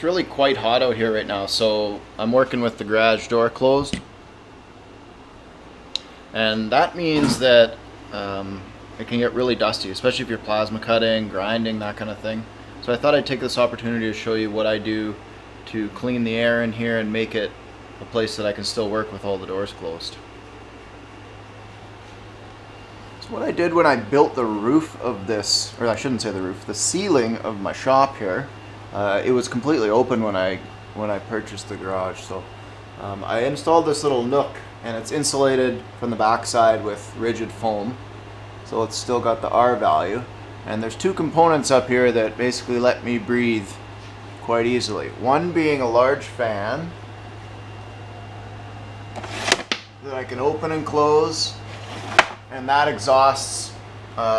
It's really quite hot out here right now, so I'm working with the garage door closed. And that means that it can get really dusty, especially if you're plasma cutting, grinding, that kind of thing. So I thought I'd take this opportunity to show you what I do to clean the air in here and make it a place that I can still work with all the doors closed. So what I did when I built the roof of this, or I shouldn't say the roof, the ceiling of my shop here, it was completely open when I purchased the garage. So I installed this little nook, and it's insulated from the backside with rigid foam, so it's still got the R value. And there's two components up here that basically let me breathe quite easily. One being a large fan that I can open and close, and that exhausts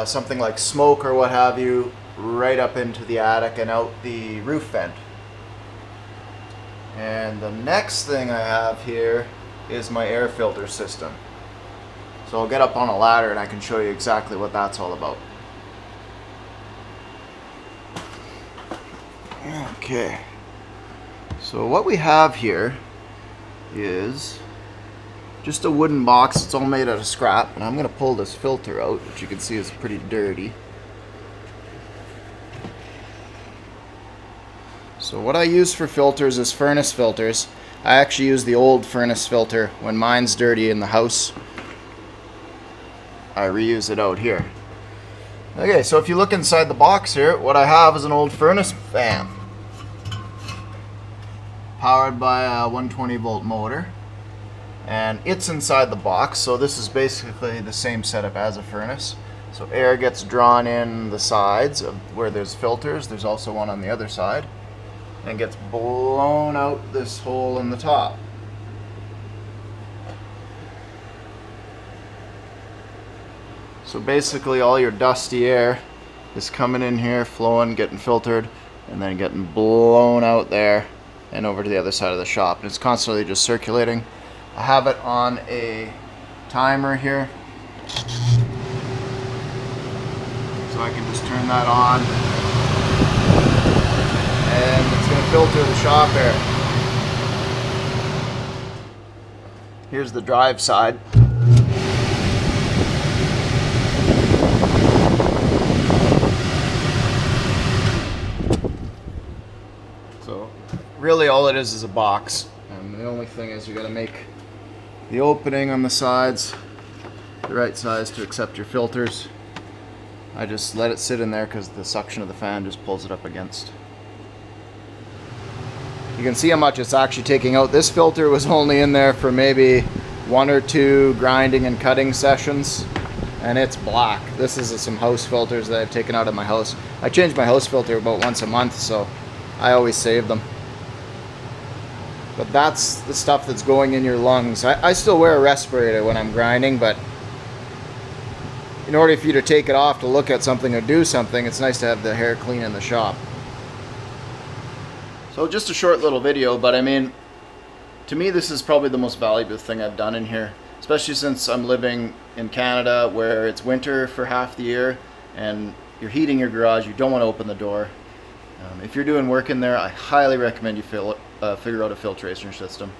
something like smoke or what have you right up into the attic and out the roof vent. And the next thing I have here is my air filter system. So I'll get up on a ladder and I can show you exactly what that's all about. Okay, so what we have here is just a wooden box. It's all made out of scrap, and I'm going to pull this filter out, which you can see is pretty dirty. So what I use for filters is furnace filters. I actually use the old furnace filter. When mine's dirty in the house, I reuse it out here. Okay, so if you look inside the box here, what I have is an old furnace fan powered by a 120 volt motor, and it's inside the box. So this is basically the same setup as a furnace. So air gets drawn in the sides of where there's filters. There's also one on the other side, and gets blown out this hole in the top. So basically all your dusty air is coming in here, flowing, getting filtered, and then getting blown out there and over to the other side of the shop. And it's constantly just circulating. I have it on a timer here, so I can just turn that on, and it's going to filter the shop air. Here's the drive side. So really all it is a box, and the only thing is you got to make the opening on the sides the right size to accept your filters. I just let it sit in there because the suction of the fan just pulls it up against. You can see how much it's actually taking out. This filter was only in there for maybe 1 or 2 grinding and cutting sessions, and it's black. This is some house filters that I've taken out of my house. I change my house filter about once a month, so I always save them. But that's the stuff that's going in your lungs. I still wear a respirator when I'm grinding, but in order for you to take it off to look at something or do something, it's nice to have the hair clean in the shop. So just a short little video, but I mean, to me this is probably the most valuable thing I've done in here, especially since I'm living in Canada where it's winter for half the year and you're heating your garage. You don't want to open the door. If you're doing work in there, I highly recommend you figure out a filtration system.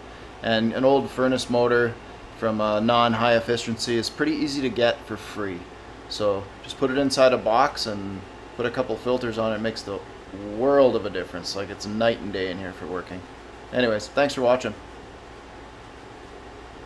And an old furnace motor from a non-high efficiency is pretty easy to get for free. So just put it inside a box and put a couple filters on it. It makes the world of a difference. Like, it's night and day in here for working. Anyways, thanks for watching.